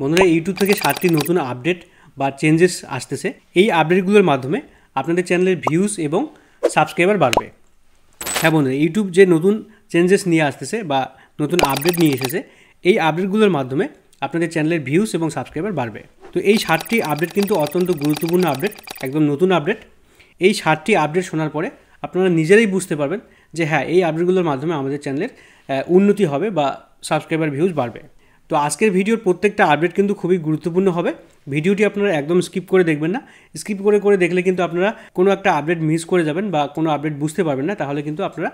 বন্ধুরা ইউটিউব থেকে 7টি নতুন আপডেট বা চেঞ্জেস আসতেছে। এই আপডেটগুলোর মাধ্যমে আপনাদের চ্যানেলের ভিউজ এবং সাবস্ক্রাইবার বাড়বে। হ্যাঁ বন্ধুরা, ইউটিউব যে নতুন চেঞ্জেস নিয়ে আসতেছে বা নতুন আপডেট নিয়ে এসেছে, এই আপডেটগুলোর মাধ্যমে আপনাদের চ্যানেলের ভিউজ এবং সাবস্ক্রাইবার বাড়বে। তো এই 7টি আপডেট কিন্তু অত্যন্ত গুরুত্বপূর্ণ আপডেট, একদম নতুন আপডেট। এই 7টি আপডেট শোনার পরে আপনারা নিজেরাই বুঝতে পারবেন যে হ্যাঁ, এই আপডেটগুলোর মাধ্যমে আমাদের চ্যানেলের উন্নতি হবে বা সাবস্ক্রাইবার ভিউজ বাড়বে। তো আজকের ভিডিওর প্রত্যেকটা আপডেট কিন্তু খুবই গুরুত্বপূর্ণ হবে। ভিডিওটি আপনারা একদম স্কিপ করে দেখবেন না। স্কিপ করে দেখলে কিন্তু আপনারা কোনো একটা আপডেট মিস করে যাবেন বা কোনো আপডেট বুঝতে পারবেন না, তাহলে কিন্তু আপনারা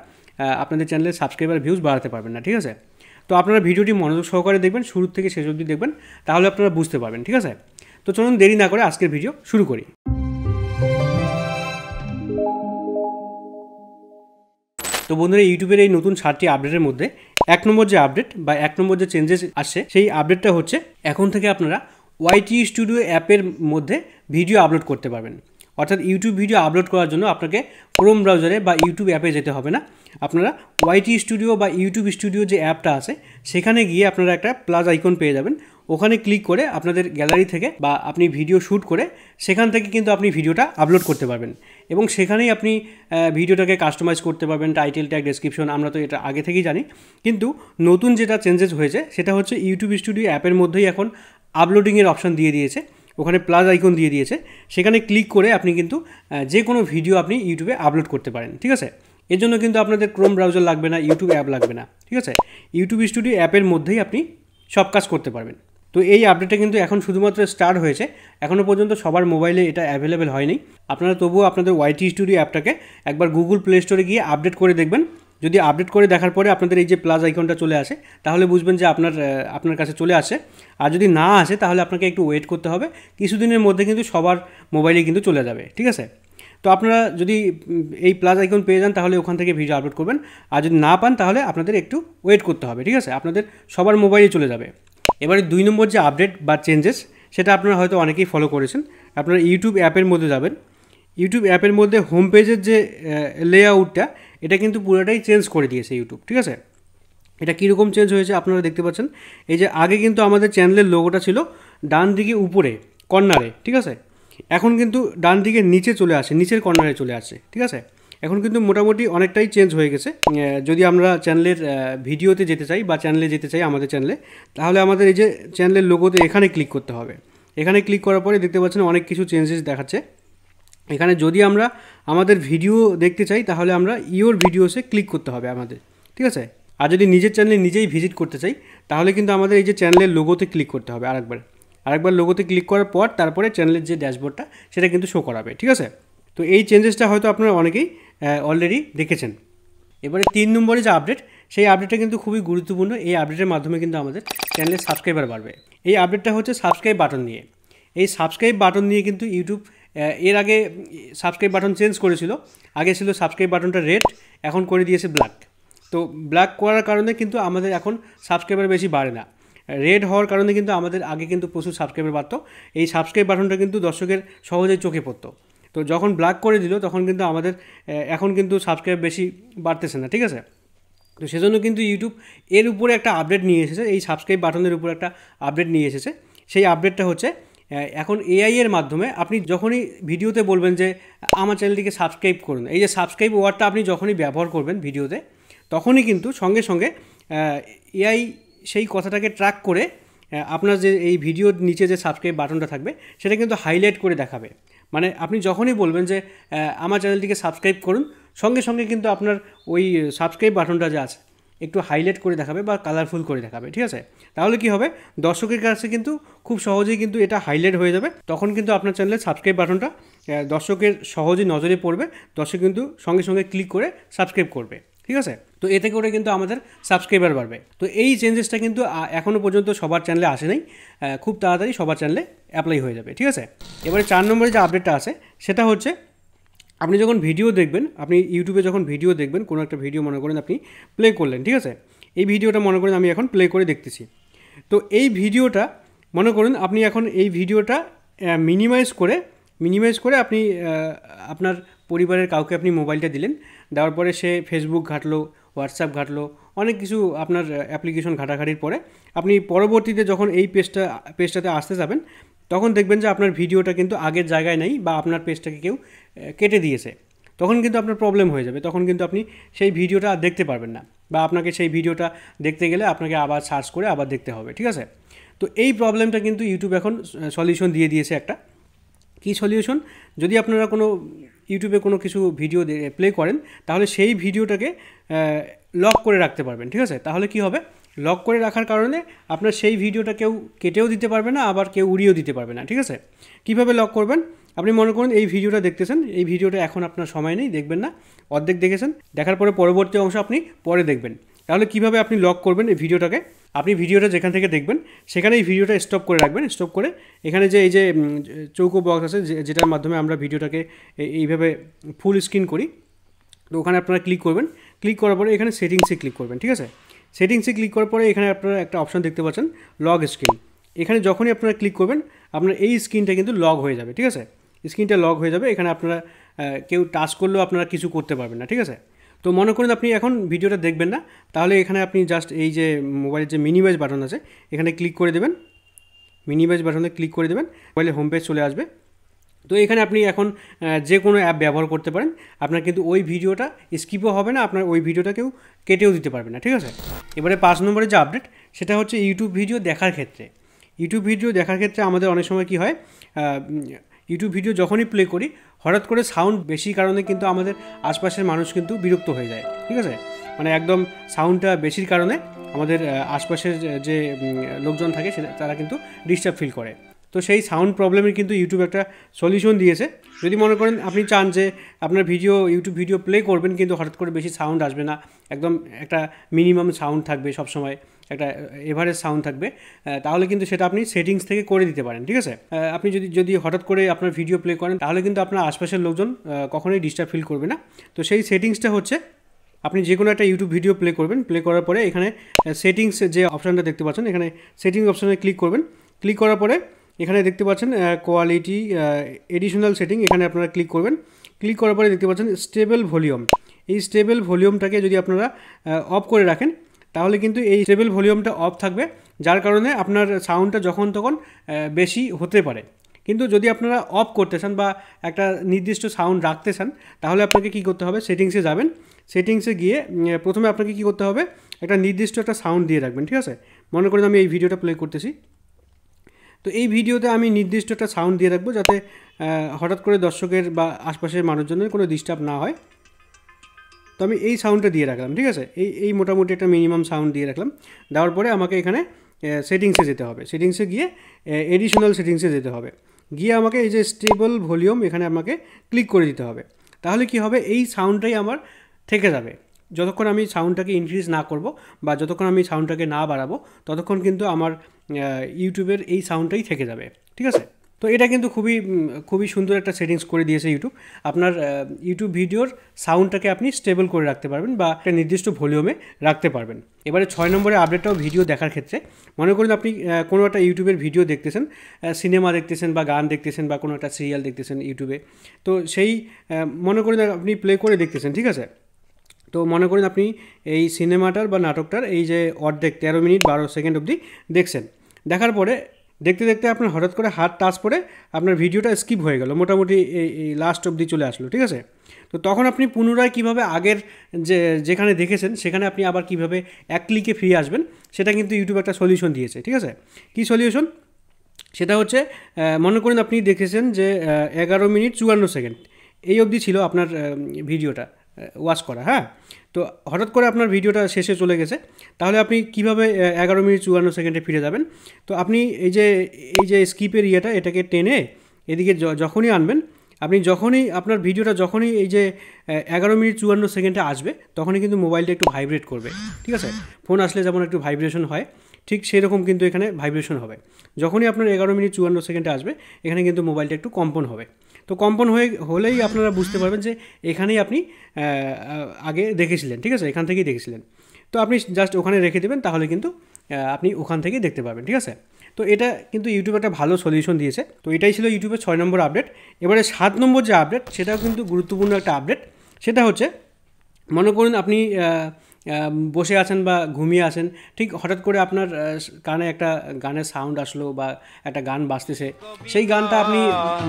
আপনাদের চ্যানেলের সাবস্ক্রাইবার ভিউজ বাড়াতে পারবেন না। ঠিক আছে, তো আপনারা ভিডিওটি মনোযোগ সহকারে দেখবেন, শুরু থেকে শেষ অবধি দেখবেন, তাহলে আপনারা বুঝতে পারবেন। ঠিক আছে, তো চলুন দেরি না করে আজকের ভিডিও শুরু করি। তো বন্ধুরা, ইউটিউবের এই নতুন 7টি আপডেটের মধ্যে 1 নম্বর যে আপডেট বা 1 নম্বর যে চেঞ্জেস আসছে, সেই আপডেটটা হচ্ছে এখন থেকে আপনারা ওয়াইটি স্টুডিও অ্যাপের মধ্যে ভিডিও আপলোড করতে পারবেন। অর্থাৎ ইউটিউব ভিডিও আপলোড করার জন্য আপনাকে ক্রোম ব্রাউজারে বা ইউটিউব অ্যাপে যেতে হবে না। আপনারা ওয়াইটি স্টুডিও বা ইউটিউব স্টুডিও যে অ্যাপটা আছে, সেখানে গিয়ে আপনারা একটা প্লাস আইকন পেয়ে যাবেন। ওখানে ক্লিক করে আপনাদের গ্যালারি থেকে বা আপনি ভিডিও শ্যুট করে সেখান থেকে কিন্তু আপনি ভিডিওটা আপলোড করতে পারবেন এবং সেখানেই আপনি ভিডিওটাকে কাস্টমাইজ করতে পারবেন, টাইটেল ট্যাগ, ডেসক্রিপশন। আমরা তো এটা আগে থেকেই জানি, কিন্তু নতুন যেটা চেঞ্জেস হয়েছে সেটা হচ্ছে ইউটিউব স্টুডিও অ্যাপের মধ্যেই এখন আপলোডিংয়ের অপশন দিয়ে দিয়েছে। ওখানে প্লাস আইকন দিয়ে দিয়েছে, সেখানে ক্লিক করে আপনি কিন্তু যে কোনো ভিডিও আপনি ইউটিউবে আপলোড করতে পারেন। ঠিক আছে, এর জন্য কিন্তু আপনাদের ক্রোম ব্রাউজার লাগবে না, ইউটিউব অ্যাপ লাগবে না। ঠিক আছে, ইউটিউব স্টুডিও অ্যাপের মধ্যেই আপনি সব কাজ করতে পারবেন। তো এই আপডেটটা কিন্তু এখন শুধুমাত্র স্টার্ট হয়েছে, এখনও পর্যন্ত সবার মোবাইলে এটা অ্যাভেলেবেল হয়নি। আপনারা তবুও আপনাদের ওয়াইটি স্টুডিও অ্যাপটাকে একবার গুগল প্লে স্টোরে গিয়ে আপডেট করে দেখবেন। যদি আপডেট করে দেখার পরে আপনাদের এই যে প্লাস আইকনটা চলে আসে, তাহলে বুঝবেন যে আপনার কাছে চলে আসে। আর যদি না আসে, তাহলে আপনাকে একটু ওয়েট করতে হবে। কিছুদিনের মধ্যে কিন্তু সবার মোবাইলে কিন্তু চলে যাবে। ঠিক আছে, তো আপনারা যদি এই প্লাস আইকন পেয়ে যান, তাহলে ওখান থেকে ভিডিও আপলোড করবেন। আর যদি না পান, তাহলে আপনাদের একটু ওয়েট করতে হবে। ঠিক আছে, আপনাদের সবার মোবাইলে চলে যাবে। এবারে 2 নম্বর যে আপডেট বা চেঞ্জেস, সেটা আপনারা হয়তো অনেকেই ফলো করেছেন। আপনারা ইউটিউব অ্যাপের মধ্যে যাবেন। ইউটিউব অ্যাপের মধ্যে হোম পেজের যে লেআউটটা, এটা কিন্তু পুরোটাই চেঞ্জ করে দিয়েছে ইউটিউব। ঠিক আছে, এটা কীরকম চেঞ্জ হয়েছে আপনারা দেখতে পাচ্ছেন। এই যে আগে কিন্তু আমাদের চ্যানেলের লোগোটা ছিল ডান দিকে উপরে কর্নারে। ঠিক আছে, এখন কিন্তু ডান দিকে নিচে চলে আসে, নিচের কর্নারে চলে আসে। ঠিক আছে, এখন কিন্তু মোটামুটি অনেকটাই চেঞ্জ হয়ে গেছে। যদি আমরা চ্যানেলের ভিডিওতে যেতে চাই বা চ্যানেলে যেতে চাই আমাদের চ্যানেলে, তাহলে আমাদের এই যে চ্যানেলের লোগোতে এখানে ক্লিক করতে হবে। এখানে ক্লিক করার পরে দেখতে পাচ্ছেন অনেক কিছু চেঞ্জেস দেখাচ্ছে। এখানে যদি আমরা আমাদের ভিডিও দেখতে চাই, তাহলে আমরা ইওর ভিডিওসে ক্লিক করতে হবে আমাদের। ঠিক আছে, আর যদি নিজের চ্যানেলে নিজেই ভিজিট করতে চাই, তাহলে কিন্তু আমাদের এই যে চ্যানেলের লোগোতে ক্লিক করতে হবে আরেকবার লোগোতে ক্লিক করার পর তারপরে চ্যানেলের যে ড্যাশবোর্ডটা, সেটা কিন্তু শো করাবে। ঠিক আছে, তো এই চেঞ্জেসটা হয়তো আপনারা অনেকেই অলরেডি দেখেছেন। এবারে 3 নম্বরে যে আপডেট, সেই আপডেটটা কিন্তু খুবই গুরুত্বপূর্ণ। এই আপডেটের মাধ্যমে কিন্তু আমাদের চ্যানেলের সাবস্ক্রাইবার বাড়বে। এই আপডেটটা হচ্ছে সাবস্ক্রাইব বাটন নিয়ে। এই সাবস্ক্রাইব বাটন নিয়ে কিন্তু ইউটিউব এর আগে সাবস্ক্রাইব বাটন চেঞ্জ করেছিল। আগে ছিল সাবস্ক্রাইব বাটনটা রেড, এখন করে দিয়েছে ব্ল্যাক। তো ব্ল্যাক করার কারণে কিন্তু আমাদের এখন সাবস্ক্রাইবার বেশি বাড়ে না। রেড হওয়ার কারণে কিন্তু আমাদের আগে কিন্তু প্রচুর সাবস্ক্রাইবার বাড়তো। এই সাবস্ক্রাইব বাটনটা কিন্তু দর্শকের সহজেই চোখে পড়তো। তো যখন ব্ল্যাক করে দিল, তখন কিন্তু আমাদের এখন কিন্তু সাবস্ক্রাইব বেশি বাড়তেছে না। ঠিক আছে, তো সেজন্য কিন্তু ইউটিউব এর উপরে একটা আপডেট নিয়ে এসেছে, এই সাবস্ক্রাইব বাটনের উপরে একটা আপডেট নিয়ে এসেছে। সেই আপডেটটা হচ্ছে এখন এআই এর মাধ্যমে আপনি যখনই ভিডিওতে বলবেন যে আমার চ্যানেলটিকে সাবস্ক্রাইব করুন, এই যে সাবস্ক্রাইব ওয়ার্ডটা আপনি যখনই ব্যবহার করবেন ভিডিওতে, তখনই কিন্তু সঙ্গে সঙ্গে এআই সেই কথাটাকে ট্র্যাক করে আপনার যে এই ভিডিওর নিচে যে সাবস্ক্রাইব বাটনটা থাকবে, সেটা কিন্তু হাইলাইট করে দেখাবে। মানে আপনি যখনই বলবেন যে আমার চ্যানেলটিকে সাবস্ক্রাইব করুন, সঙ্গে সঙ্গে কিন্তু আপনার ওই সাবস্ক্রাইব বাটনটা যে আছে, একটু হাইলাইট করে দেখাবে বা কালারফুল করে দেখাবে। ঠিক আছে, তাহলে কি হবে, দর্শকের কাছে কিন্তু খুব সহজেই কিন্তু এটা হাইলাইট হয়ে যাবে। তখন কিন্তু আপনার চ্যানেলের সাবস্ক্রাইব বাটনটা দর্শকের সহজেই নজরে পড়বে। দর্শক কিন্তু সঙ্গে সঙ্গে ক্লিক করে সাবস্ক্রাইব করবে। ঠিক আছে, তো এতে করে কিন্তু আমাদের সাবস্ক্রাইবার বাড়বে। তো এই চেঞ্জেসটা কিন্তু এখনও পর্যন্ত সবার চ্যানেলে আসে নাই, খুব তাড়াতাড়ি সবার চ্যানেলে অ্যাপ্লাই হয়ে যাবে। ঠিক আছে, এবারে 4 নম্বরে যে আপডেটটা আছে, সেটা হচ্ছে আপনি যখন ভিডিও দেখবেন, আপনি ইউটিউবে যখন ভিডিও দেখবেন, কোনো একটা ভিডিও মনে করেন আপনি প্লে করলেন। ঠিক আছে, এই ভিডিওটা মনে করেন আমি এখন প্লে করে দেখতেছি। তো এই ভিডিওটা মনে করুন আপনি এখন এই ভিডিওটা মিনিমাইজ করে আপনি আপনার পরিবারের কাউকে আপনি মোবাইলটা দিলেন। দেওয়ার পরে সে ফেসবুক ঘাটলো, হোয়াটসঅ্যাপ ঘাটলো, অনেক কিছু আপনার অ্যাপ্লিকেশন ঘাটাঘাটির পরে আপনি পরবর্তীতে যখন এই পেজটাতে আসতে যাবেন, তখন দেখবেন যে আপনার ভিডিওটা কিন্তু আগের জায়গায় নেই বা আপনার পেজটাকে কেউ কেটে দিয়েছে। তখন কিন্তু আপনার প্রবলেম হয়ে যাবে, তখন কিন্তু আপনি সেই ভিডিওটা আর দেখতে পারবেন না, বা আপনাকে সেই ভিডিওটা দেখতে গেলে আপনাকে আবার সার্চ করে আবার দেখতে হবে, ঠিক আছে? তো এই প্রবলেমটা কিন্তু ইউটিউব এখন সলিউশন দিয়ে দিয়েছে একটা। কী সলিউশন? যদি আপনারা কোনো ইউটিউবে কোনো কিছু ভিডিও প্লে করেন, তাহলে সেই ভিডিওটাকে লক করে রাখতে পারবেন, ঠিক আছে? তাহলে কি হবে, লক করে রাখার কারণে আপনার সেই ভিডিওটা কেউ কেটেও দিতে পারবে না, আবার কেউ উড়িয়েও দিতে পারবে না, ঠিক আছে? কীভাবে লক করবেন? আপনি মনে করুন এই ভিডিওটা দেখতেছেন, এই ভিডিওটা এখন আপনার সময় নেই, দেখবেন না, অর্ধেক দেখেছেন, দেখার পরে পরবর্তী অংশ আপনি পরে দেখবেন। তাহলে কিভাবে আপনি লক করবেন এই ভিডিওটাকে? আপনি ভিডিওটা যেখান থেকে দেখবেন সেখানে এই ভিডিওটা স্টপ করে রাখবেন। স্টপ করে এখানে যে এই যে চৌকো বক্স আছে, যেটার মাধ্যমে আমরা ভিডিওটাকে এইভাবে ফুল স্ক্রিন করি, তো ওখানে আপনারা ক্লিক করবেন। ক্লিক করার পরে এখানে সেটিংসে ক্লিক করবেন, ঠিক আছে? সেটিংসে ক্লিক করার পরে এখানে আপনারা একটা অপশন দেখতে পাচ্ছেন, লগ স্ক্রিন। এখানে যখনই আপনারা ক্লিক করবেন, আপনার এই স্ক্রিনটা কিন্তু লগ হয়ে যাবে, ঠিক আছে? স্ক্রিনটা লগ হয়ে যাবে, এখানে আপনারা কেউ টাচ করলেও আপনারা কিছু করতে পারবেন না, ঠিক আছে? তো মনে করুন আপনি এখন ভিডিওটা দেখবেন না, তাহলে এখানে আপনি জাস্ট এই যে মোবাইলের যে মিনিমাইজ বাটন আছে, এখানে ক্লিক করে দেবেন। মিনিমাইজ বাটনে ক্লিক করে দেবেন, মোবাইলের হোম পেজ চলে আসবে। তো এখানে আপনি এখন যে কোনো অ্যাপ ব্যবহার করতে পারেন, আপনার কিন্তু ওই ভিডিওটা স্কিপও হবে না, আপনার ওই ভিডিওটা কেউ কেটেও দিতে পারবে না, ঠিক আছে? এবারে 5 নম্বরের যে আপডেট, সেটা হচ্ছে ইউটিউব ভিডিও দেখার ক্ষেত্রে। ইউটিউব ভিডিও দেখার ক্ষেত্রে আমাদের অনেক সময় কী হয়, ইউটিউব ভিডিও যখনই প্লে করি, হঠাৎ করে সাউন্ড বেশি কারণে কিন্তু আমাদের আশপাশের মানুষ কিন্তু বিরক্ত হয়ে যায়, ঠিক আছে? মানে একদম সাউন্ডটা বেশির কারণে আমাদের আশপাশের যে লোকজন থাকে তারা কিন্তু ডিস্টার্ব ফিল করে। তো সেই সাউন্ড প্রবলেমের কিন্তু ইউটিউব একটা সলিউশন দিয়েছে। যদি মনে করেন আপনি চান যে আপনার ইউটিউব ভিডিও প্লে করবেন, কিন্তু হঠাৎ করে বেশি সাউন্ড আসবে না, একদম একটা মিনিমাম সাউন্ড থাকবে, সবসময় একটা এভারেজ সাউন্ড থাকবে, তাহলে কিন্তু সেটা আপনি সেটিংস থেকে করে দিতে পারেন, ঠিক আছে? আপনি যদি হঠাৎ করে আপনার ভিডিও প্লে করেন, তাহলে কিন্তু আপনার আশপাশের লোকজন কখনোই ডিস্টার্ব ফিল করবে না। তো সেই সেটিংসটা হচ্ছে, আপনি যে কোনো একটা ইউটিউব ভিডিও প্লে করবেন, প্লে করার পরে এখানে সেটিংস যে অপশানটা দেখতে পাচ্ছেন, এখানে সেটিংস অপশানে ক্লিক করবেন। ক্লিক করার পরে এখানে দেখতে পাচ্ছেন কোয়ালিটি এডিশনাল সেটিং, এখানে আপনারা ক্লিক করবেন। ক্লিক করার পরে দেখতে পাচ্ছেন স্টেবল ভলিউম। এই স্টেবল ভলিউমটাকে যদি আপনারা অফ করে রাখেন, তাহলে কিন্তু এই স্টেবল ভলিউমটা অফ থাকবে, যার কারণে আপনার সাউন্ডটা যখন তখন বেশি হতে পারে। কিন্তু যদি আপনারা অফ করতে চান বা একটা নির্দিষ্ট সাউন্ড রাখতে চান, তাহলে আপনাকে কী করতে হবে, সেটিংসে যাবেন। সেটিংসে গিয়ে প্রথমে আপনাকে কী করতে হবে, একটা নির্দিষ্ট একটা সাউন্ড দিয়ে রাখবেন, ঠিক আছে? মনে করেন আমি এই ভিডিওটা প্লে করতেছি, তো এই ভিডিওতে আমি নির্দিষ্ট একটা সাউন্ড দিয়ে রাখবো, যাতে হঠাৎ করে দর্শকের বা আশপাশের মানুষজনের কোনো ডিস্টার্ব না হয়। তো আমি এই সাউন্ডটা দিয়ে রাখলাম, ঠিক আছে? এই মোটামুটি একটা মিনিমাম সাউন্ড দিয়ে রাখলাম। দেওয়ার পরে আমাকে এখানে সেটিংসে যেতে হবে। সেটিংসে গিয়ে এডিশনাল সেটিংসে যেতে হবে। গিয়ে আমাকে এই যে স্টেবল ভলিউম, এখানে আমাকে ক্লিক করে দিতে হবে। তাহলে কি হবে, এই সাউন্ডটাই আমার থেকে যাবে। যতক্ষণ আমি সাউন্ডটাকে ইনক্রিজ না করব বা যতক্ষণ আমি সাউন্ডটাকে না বাড়াবো, ততক্ষণ কিন্তু আমার ইউটিউবের এই সাউন্ডটাই থেকে যাবে, ঠিক আছে? তো এটা কিন্তু খুবই সুন্দর একটা সেটিংস করে দিয়েছে ইউটিউব। আপনার ইউটিউব ভিডিওর সাউন্ডটাকে আপনি স্টেবল করে রাখতে পারবেন বা একটা নির্দিষ্ট ভলিউমে রাখতে পারবেন। এবারে 6 নম্বরে আপডেটটাও ভিডিও দেখার ক্ষেত্রে। মনে করুন আপনি কোনো একটা ইউটিউবের ভিডিও দেখতেছেন, সিনেমা দেখতেছেন বা গান দেখতেছেন বা কোনো একটা সিরিয়াল দেখতেছেন ইউটিউবে। তো সেই মনে করুন আপনি প্লে করে দেখতেছেন, ঠিক আছে? তো মনে করেন আপনি এই সিনেমাটার বা নাটকটার এই যে অর্ধেক 13 মিনিট 12 সেকেন্ড অবধি দেখছেন। দেখার পরে দেখতে দেখতে আপনার হঠাৎ করে হাত টাচ করে আপনার ভিডিওটা স্কিপ হয়ে গেল, মোটামুটি এই লাস্ট অবধি চলে আসলো, ঠিক আছে? তো তখন আপনি পুনরায় কীভাবে আগের যেখানে দেখেছেন সেখানে আপনি আবার কীভাবে এক ক্লিকে ফিরে আসবেন, সেটা কিন্তু ইউটিউব একটা সলিউশন দিয়েছে, ঠিক আছে? কী সলিউশন? সেটা হচ্ছে, মনে করুন আপনি দেখেছেন যে 11 মিনিট 54 সেকেন্ড এই অবধি ছিল আপনার ভিডিওটা ওয়াচ করা, হ্যাঁ? তো হঠাৎ করে আপনার ভিডিওটা শেষে চলে গেছে, তাহলে আপনি কিভাবে 11 মিনিট 54 সেকেন্ডে ফিরে যাবেন? তো আপনি এই যে স্কিপের এটাকে টেনে এদিকে যখনই আনবেন, আপনি যখনই আপনার ভিডিওটা যখনই এই যে 11 মিনিট 54 সেকেন্ডে আসবে, তখনই কিন্তু মোবাইলটা একটু ভাইব্রেট করবে, ঠিক আছে? ফোন আসলে যেমন একটু ভাইব্রেশন হয়, ঠিক সেরকম কিন্তু এখানে ভাইব্রেশন হবে। যখনই আপনার 11 মিনিট 54 সেকেন্ডে আসবে, এখানে কিন্তু মোবাইলটা একটু কম্পন হবে। তো কম্পন হলেই আপনারা বুঝতে পারবেন যে এখানেই আপনি আগে দেখেছিলেন, ঠিক আছে? এখান থেকেই দেখেছিলেন। তো আপনি জাস্ট ওখানে রেখে দেবেন, তাহলে কিন্তু আপনি ওখান থেকেই দেখতে পারবেন, ঠিক আছে? তো এটা কিন্তু ইউটিউব একটা ভালো সলিউশন দিয়েছে। তো এটাই ছিল ইউটিউবের 6 নম্বর আপডেট। এবারে 7 নম্বর যে আপডেট, সেটাও কিন্তু গুরুত্বপূর্ণ একটা আপডেট। সেটা হচ্ছে, মনে করুন আপনি বসে আছেন বা ঘুমিয়ে আছেন, ঠিক হঠাৎ করে আপনার কানে একটা গানের সাউন্ড আসলো বা একটা গান বাজতেছে, সেই গানটা আপনি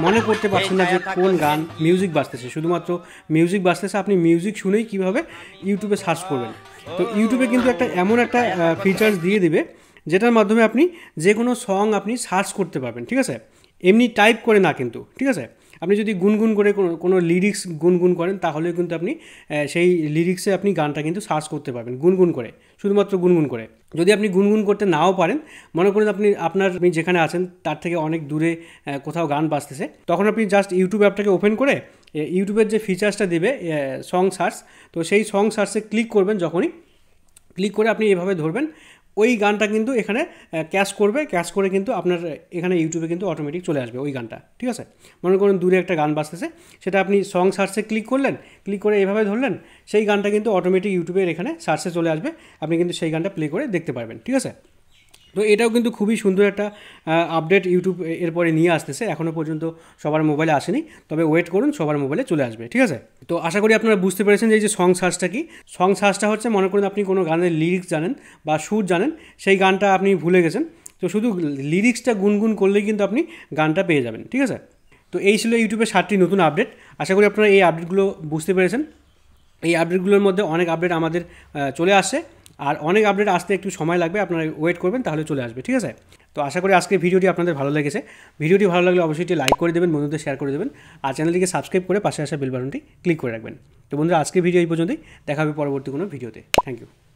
মনে করতে পারছেন না যে কোন গান, মিউজিক বাজতেছে, শুধুমাত্র মিউজিক বাজতেছে, আপনি মিউজিক শুনেই কীভাবে ইউটিউবে সার্চ করবেন। তো ইউটিউবে কিন্তু এমন একটা ফিচার্স দিয়ে দিবে যেটার মাধ্যমে আপনি যে কোনো সং আপনি সার্চ করতে পারবেন, ঠিক আছে, এমনি টাইপ করে না কিন্তু, ঠিক আছে। আপনি যদি গুনগুন করে কোনো লিরিক্স গুনগুন করেন তাহলেও কিন্তু আপনি সেই লিরিক্সে আপনি গানটা কিন্তু সার্চ করতে পারবেন গুনগুন করে, শুধুমাত্র গুনগুন করে। যদি আপনি গুনগুন করতে নাও পারেন, মনে করেন আপনি যেখানে আছেন তার থেকে অনেক দূরে কোথাও গান বাজতেছে, তখন আপনি জাস্ট ইউটিউব অ্যাপটাকে ওপেন করে ইউটিউবের যে ফিচার্সটা দেবে সং সার্চ, তো সেই সং সার্চে ক্লিক করবেন। যখনই ক্লিক করে আপনি এভাবে ধরবেন, ওই গানটা কিন্তু এখানে ক্যাচ করবে, ক্যাচ করে কিন্তু আপনার এখানে ইউটিউবে কিন্তু অটোমেটিক চলে আসবে ওই গানটা, ঠিক আছে। মনে করুন দূরে একটা গান বাজতেছে, সেটা আপনি সং সার্চে ক্লিক করলেন, ক্লিক করে এভাবে ধরলেন, সেই গানটা কিন্তু অটোমেটিক ইউটিউবের এখানে সার্চে চলে আসবে, আপনি কিন্তু সেই গানটা প্লে করে দেখতে পারবেন, ঠিক আছে। তো এটাও কিন্তু খুবই সুন্দর একটা আপডেট ইউটিউব এরপরে নিয়ে আসতেছে, এখনও পর্যন্ত সবার মোবাইলে আসেনি, তবে ওয়েট করুন, সবার মোবাইলে চলে আসবে, ঠিক আছে। তো আশা করি আপনারা বুঝতে পেরেছেন যে এই যে সং সার্চটা কি। সং সার্চটা হচ্ছে, মনে করুন আপনি কোনো গানের লিরিক্স জানেন বা সুর জানেন, সেই গানটা আপনি ভুলে গেছেন, তো শুধু লিরিক্সটা গুনগুন করলেই কিন্তু আপনি গানটা পেয়ে যাবেন, ঠিক আছে। তো এই ছিল ইউটিউবের 7টি নতুন আপডেট। আশা করি আপনারা এই আপডেটগুলো বুঝতে পেরেছেন। এই আপডেটগুলোর মধ্যে অনেক আপডেট আমাদের চলে আসছে, আর অনেক আপডেট আসতে একটু সময় লাগবে, আপনারা ওয়েট করবেন, তাহলে চলে আসবে, ঠিক আছে। তো আশা করি আজকের ভিডিওটি আপনাদের ভালো লেগেছে। ভিডিওটি ভালো লাগলে অবশ্যই লাইক করে দেবেন, বন্ধুদের শেয়ার করে দেবেন, আর চ্যানেলটিকে সাবস্ক্রাইব করে পাশে আসা বেল বাটনটি ক্লিক করে রাখবেন। তো বন্ধুরা, আজকের ভিডিও এই পর্যন্তই, দেখা হবে পরবর্তী কোনো ভিডিওতে। Thank you.